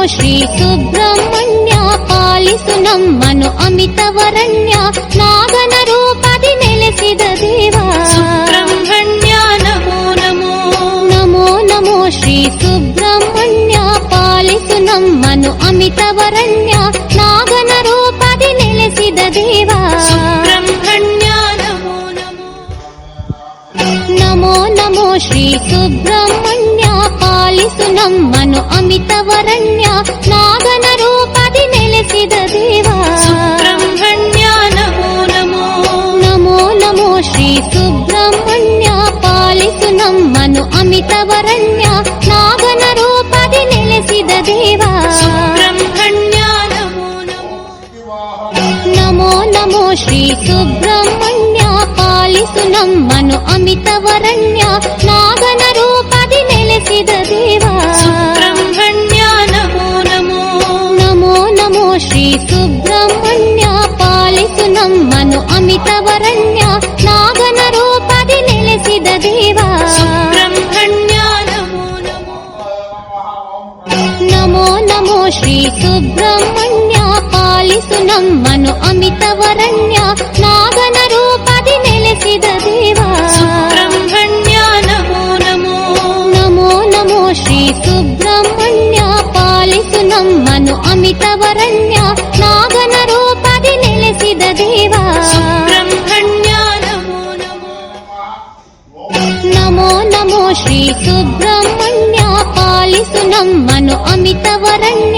ಶ್ರೀ ಸುಬ್ರಹ್ಮಣ್ಯ ಪಾಲಿಸು ನಮ್ಮನು ಅಮಿತವರಣ್ಯ ನಾಗನ ರೂಪದಿ ನೆಲೆಸಿದ ದೇವ ಸುಬ್ರಹ್ಮಣ್ಯ ನಮೋ ನಮೋ ನಮೋ ನಮೋ ಶ್ರೀ ಸುಬ್ರಹ್ಮಣ್ಯ ಪಾಲಿಸು ನಮ್ಮನು ಅಮಿತವರಣ್ಯ ನಾಗನ ರೂಪದಿ ನೆಲೆಸಿದ ದೇವ ಸುಬ್ರಹ್ಮಣ್ಯ ನಮೋ ನಮೋ ನಮೋ ನಮೋ ಶ್ರೀ ಸುಬ್ರಹ್ಮಣ್ಯ ಪಾಲಿಸು ನಮ್ಮನು ಅಮಿತವರಣ್ಯ ನಾಗನ ರೂಪದಿ ನೆಲೆಸಿದ ದೇವ ಸುಬ್ರಹ್ಮಣ್ಯ ನಮೋ ನಮೋ ನಮೋ ನಮೋ ಶ್ರೀ ಸುಬ್ರಹ್ಮಣ್ಯ ಪಾಲಿಸು ನಮ್ಮನು ಅಮಿತವರಣ್ಯ ನಾಗನ ರೂಪದಿ ನೆಲೆಸಿದ ದೇವ ಸುಬ್ರಹ್ಮಣ್ಯ ನಮೋ ನಮೋ ನಮೋ ನಮೋ ಶ್ರೀ ಸುಬ್ರಹ್ಮಣ್ಯ ಪಾಲಿಸು ನಮ್ಮನು ಅಮಿತವರಣ್ಯ ನಾಗನ ರೂಪದಿ ನೆಲೆಸಿದ ದೇವ ಸುಬ್ರಹ್ಮಣ್ಯ ನಮೋ ನಮೋ ನಮೋ ನಮೋ ಶ್ರೀ ಸುಬ್ರಹ್ಮಣ್ಯ ಪಾಲಿಸು ನಮ್ಮನು ಅಮಿತವರಣ್ಯ ನಾಗನ ರೂಪದಿ ನೆಲೆಸಿದ ದೇವ ಸುಬ್ರಹ್ಮಣ್ಯ ನಮೋ ನಮೋ ನಮೋ ನಮೋ ಶ್ರೀ ಸುಬ್ರಹ್ಮಣ್ಯ ಪಾಲಿಸು ನಮ್ಮನು ಅಮಿತವರಣ್ಯ ನಾಗನ ರೂಪದಿ ನೆಲೆಸಿದ ದೇವ ಸುಬ್ರಹ್ಮಣ್ಯ ನಮೋ ನಮೋ ನಮೋ ನಮೋ ಶ್ರೀ ಸುಬ್ರಹ್ಮಣ್ಯ ಪಾಲಿಸು ನಮ್ಮನು ಅಮಿತವರಣ್ಯ ನಾಗನ ರೂಪದಿ ನೆಲೆಸಿದ ದೇವ ಸುಬ್ರಹ್ಮಣ್ಯ ನಮೋ ನಮೋ ನಮೋ ನಮೋ ಶ್ರೀ ಸುಬ್ರಹ್ಮಣ್ಯ ಪಾಲಿಸು ನಮ್ಮನು ಅಮಿತವರಣ್ಯ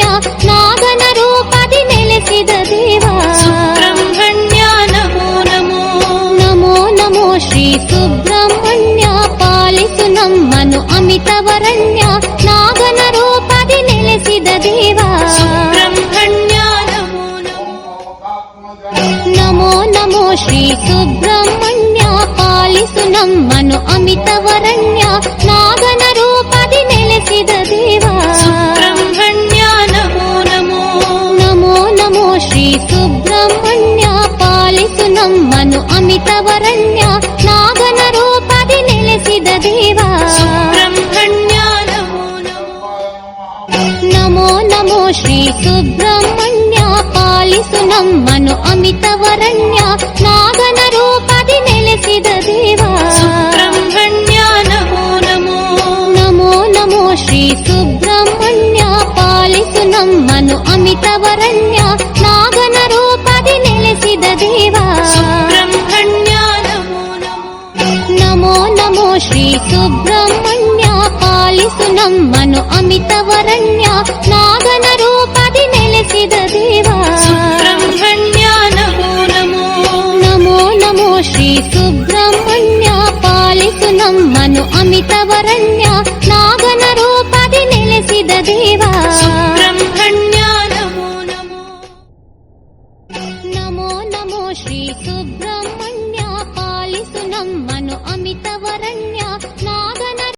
ನಾಗನ ರೂಪದಿ ನೆಲೆಸಿದ ದೇವ ಸುಬ್ರಹ್ಮಣ್ಯ ನಮೋ ನಮೋ ನಮೋ ನಮೋ ಶ್ರೀ ಸುಬ್ರಹ್ಮಣ್ಯ ಪಾಲಿಸು ನಮ್ಮನು ಅಮಿತವರಣ್ಯ ನಾಗನ ರೂಪದಿ ನೆಲೆಸಿದ ದೇವ ಸುಬ್ರಹ್ಮಣ್ಯ ನಮೋ ನಮೋ ನಮೋ ನಮೋ ಶ್ರೀ ಸುಬ್ರಹ್ಮಣ್ಯ ಪಾಲಿಸು ನಮ್ಮನು ಅಮಿತವರಣ್ಯ ನಾಗನ ರೂಪದಿ ನೆಲೆಸಿದ ದೇವ ಸುಬ್ರಹ್ಮಣ್ಯ ನಮೋ ನಮೋ ನಮೋ ನಮೋ ಶ್ರೀ ಸುಬ್ರಹ್ಮಣ್ಯ ಪಾಲಿಸು ನಮ್ಮನು ಅಮಿತವರಣ್ಯ ನಾಗನ ರೂಪದಿ ನೆಲೆಸಿದ ದೇವ ಸುಬ್ರಹ್ಮಣ್ಯ ನಮೋ ನಮೋ ನಮೋ ನಮೋ ಶ್ರೀ ಸುಬ್ರಹ್ಮಣ್ಯ ಪಾಲಿಸು ನಮ್ಮನು ಅಮಿತವರಣ್ಯ ನಾಗನ ರೂಪದಿ ನೆಲೆಸಿದ ದೇವ ಸುಬ್ರಹ್ಮಣ್ಯ ನಮೋ ನಮೋ ನಮೋ ನಮೋ ಶ್ರೀ ಸುಬ್ರಹ್ಮಣ್ಯ ಪಾಲಿಸು ನಮ್ಮನು ಅಮಿತವರಣ್ಯ ನಾಗನ ರೂಪದಿ ನೆಲೆಸಿದ ದೇವ ಸುಬ್ರಹ್ಮಣ್ಯ ನಮೋ ನಮೋ ನಮೋ ನಮೋ ಶ್ರೀ ಸುಬ್ರಹ್ಮಣ್ಯ ಪಾಲಿಸು ನಮ್ಮನು ಅಮಿತವರಣ್ಯ ನಾಗನ ರೂಪದಿ ನೆಲೆಸಿದ ದೇವ ಸುಬ್ರಹ್ಮಣ್ಯ ನಮೋ ನಮೋ ನಮೋ ನಮೋ ಶ್ರೀ ಸುಬ್ರಹ್ಮಣ್ಯ ಪಾಲಿಸು ನಮ್ಮನು ಅಮಿತವರಣ್ಯ ನಾಗನ ರೂಪದಿ ನೆಲೆಸಿದ ದೇವ ಸುಬ್ರಹ್ಮಣ್ಯ ನಮೋ ನಮೋ ನಮೋ ನಮೋ ಶ್ರೀ ಸುಬ್ರಹ್ಮಣ್ಯ ಪಾಲಿಸು ನಮ್ಮನು ಅಮಿತವರಣ್ಯ